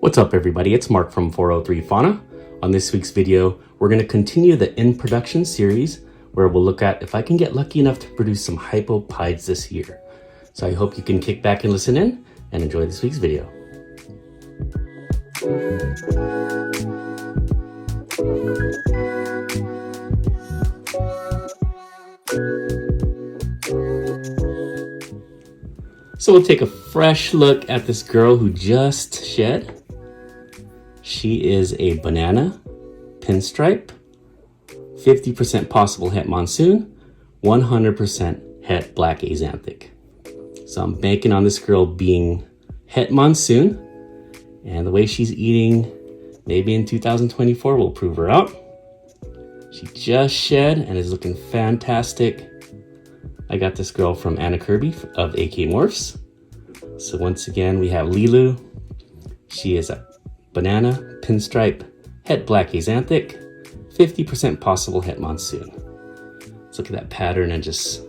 What's up everybody, it's Mark from 403 Fauna. On this week's video, we're going to continue the in production series where we'll look at if I can get lucky enough to produce some Hypo Pieds this year. So I hope you can kick back and listen in and enjoy this week's video. So we'll take a fresh look at this girl who just shed. She is a banana, pinstripe, 50% possible het monsoon, 100% het black axanthic. So I'm banking on this girl being het monsoon, and the way she's eating, maybe in 2024 will prove her out. She just shed and is looking fantastic. I got this girl from Anna Kirby of AK Morphs. So once again, we have Lilu. She is a banana, pinstripe, het black axanthic, 50% possible het monsoon. Let's look at that pattern and just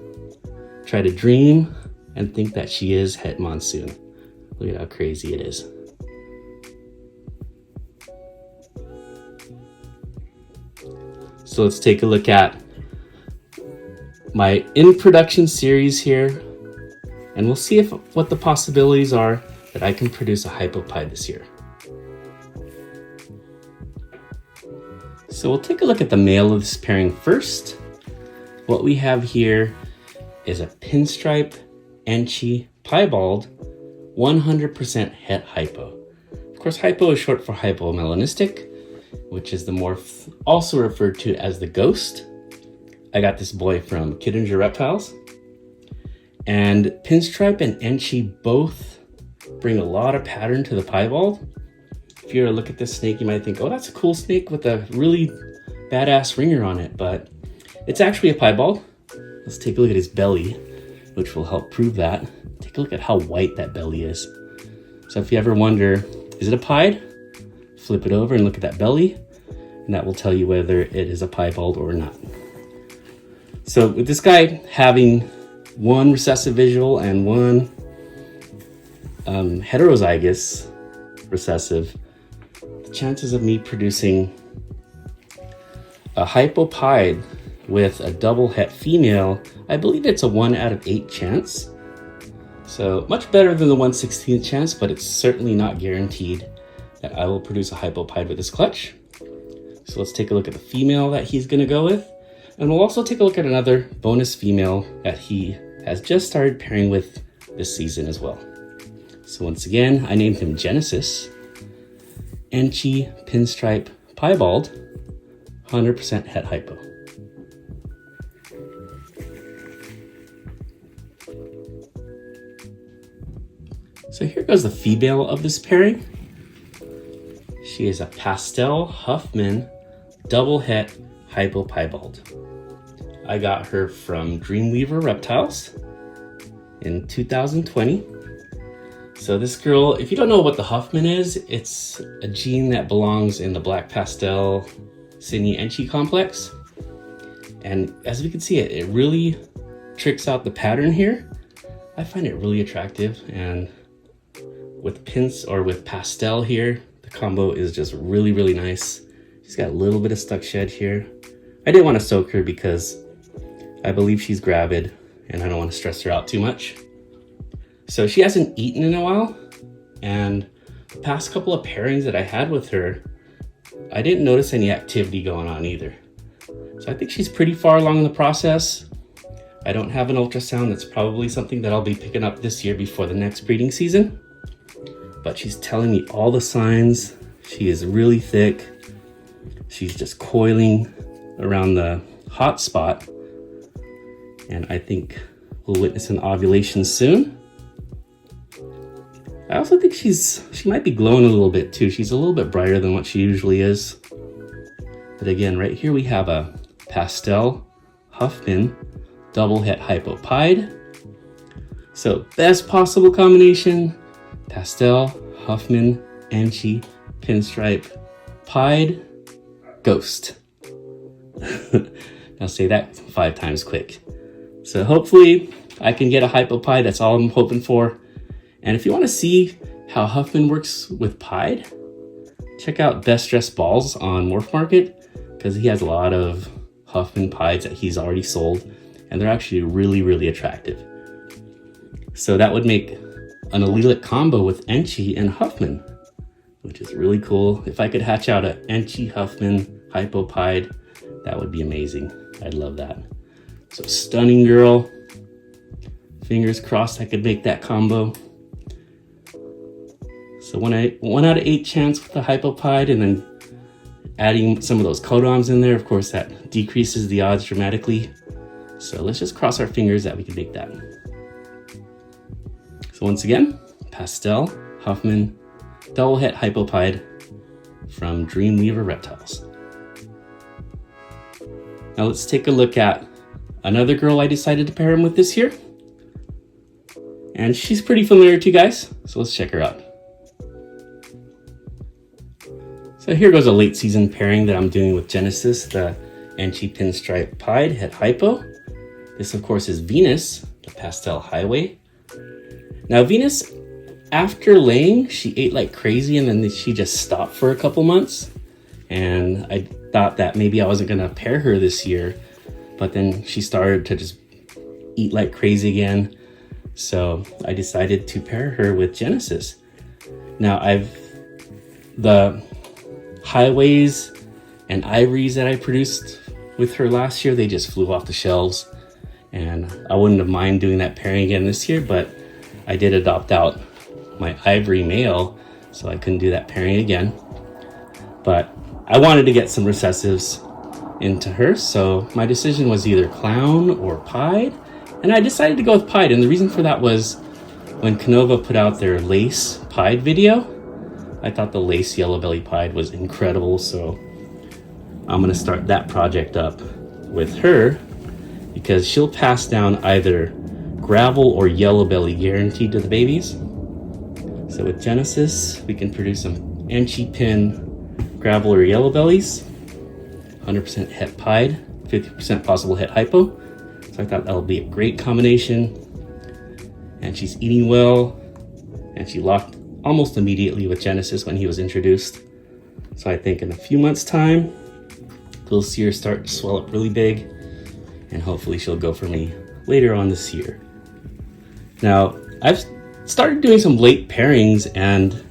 try to dream and think that she is het monsoon. Look at how crazy it is. So let's take a look at my in production series here, and we'll see what the possibilities are that I can produce a Hypo Pied this year. So we'll take a look at the male of this pairing first. What we have here is a pinstripe Enchi Piebald, 100% het hypo. Of course, hypo is short for hypomelanistic, which is the morph also referred to as the ghost. I got this boy from Kittinger Reptiles. And pinstripe and Enchi both bring a lot of pattern to the piebald. If you were to look at this snake, you might think, oh, that's a cool snake with a really badass ringer on it, but it's actually a piebald. Let's take a look at his belly, which will help prove that. Take a look at how white that belly is. So if you ever wonder, is it a pied? Flip it over and look at that belly, and that will tell you whether it is a piebald or not. So with this guy having one recessive visual and one heterozygous recessive, the chances of me producing a Hypo Pied with a double het female, I believe it's a 1 out of 8 chance. So much better than the 1/16th chance, but it's certainly not guaranteed that I will produce a Hypo Pied with this clutch. So let's take a look at the female that he's gonna go with. And we'll also take a look at another bonus female that he has just started pairing with this season as well. So once again, I named him Genesis. Enchi Pinstripe Piebald, 100% het hypo. So here goes the female of this pairing. She is a Pastel Huffman double het Hypo Piebald. I got her from Dreamweaver Reptiles in 2020. So this girl, if you don't know what the Huffman is, it's a gene that belongs in the black pastel Cine Enchi complex. And as we can see, it really tricks out the pattern here. I find it really attractive, and with pince or with pastel here, the combo is just really, really nice. She's got a little bit of stuck shed here. I didn't want to soak her because I believe she's gravid and I don't want to stress her out too much. So she hasn't eaten in a while, and the past couple of pairings that I had with her, I didn't notice any activity going on either. So I think she's pretty far along in the process. I don't have an ultrasound. That's probably something that I'll be picking up this year before the next breeding season. But she's telling me all the signs. She is really thick. She's just coiling around the hot spot. And I think we'll witness an ovulation soon. I also think she might be glowing a little bit too. She's a little bit brighter than what she usually is. But again, right here we have a Pastel Huffman double het Hypo Pied. So best possible combination, Pastel Huffman Enchi Pinstripe Pied Ghost. Now say that 5 times quick. So hopefully I can get a Hypo Pied. That's all I'm hoping for. And if you want to see how Huffman works with Pied, check out Best Dressed Balls on Morph Market because he has a lot of Huffman Pieds that he's already sold, and they're actually really, really attractive. So that would make an allelic combo with Enchi and Huffman, which is really cool. If I could hatch out an Enchi Huffman Hypo Pied, that would be amazing. I'd love that. So stunning girl. Fingers crossed I could make that combo. So 1 out of 8 chance with the Hypo Pied, and then adding some of those codons in there, of course, that decreases the odds dramatically. So let's just cross our fingers that we can make that. So once again, Pastel Huffman Double Het Hypo Pied from Dreamweaver Reptiles. Now let's take a look at another girl I decided to pair him with this year. And she's pretty familiar to you guys, so let's check her out. So here goes a late season pairing that I'm doing with Genesis, the Enchi Pinstripe Pied Het Hypo. This of course is Venus, the Pastel Highway. Now Venus, after laying, she ate like crazy and then she just stopped for a couple months. And I thought that maybe I wasn't gonna pair her this year, but then she started to just eat like crazy again. So I decided to pair her with Genesis. Now the Highways and Ivories that I produced with her last year, they just flew off the shelves. And I wouldn't have mind doing that pairing again this year, but I did adopt out my Ivory male, so I couldn't do that pairing again. But I wanted to get some recessives into her, so my decision was either Clown or Pied, and I decided to go with Pied. And the reason for that was when Canova put out their Lace Pied video, I thought the Lace Yellow Belly Pied was incredible, so I'm gonna start that project up with her because she'll pass down either Gravel or Yellow Belly guaranteed to the babies. So with Genesis, we can produce some Enchi Pin Gravel or Yellow Bellies, 100% Het Pied, 50% possible Het Hypo. So I thought that'll be a great combination. And she's eating well, and she locked almost immediately with Genesis when he was introduced. So I think in a few months' time, we'll see her start to swell up really big, and hopefully she'll go for me later on this year. Now, I've started doing some late pairings, and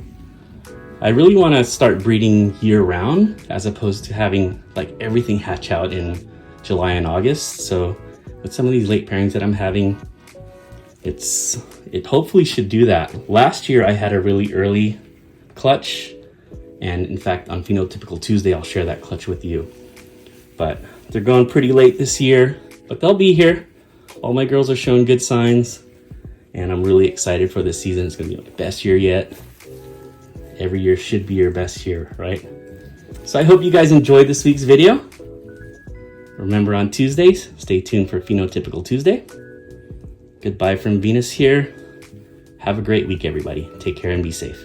I really want to start breeding year-round as opposed to having like everything hatch out in July and August. So with some of these late pairings that I'm having, it hopefully should do that. Last year I had a really early clutch, and in fact on Phenotypical Tuesday I'll share that clutch with you. But they're going pretty late this year, but they'll be here. All my girls are showing good signs, and I'm really excited for this season. It's gonna be my best year yet. Every year should be your best year, right? So I hope you guys enjoyed this week's video. Remember, on Tuesdays, stay tuned for Phenotypical Tuesday. Goodbye from Venus here. Have a great week, everybody. Take care and be safe.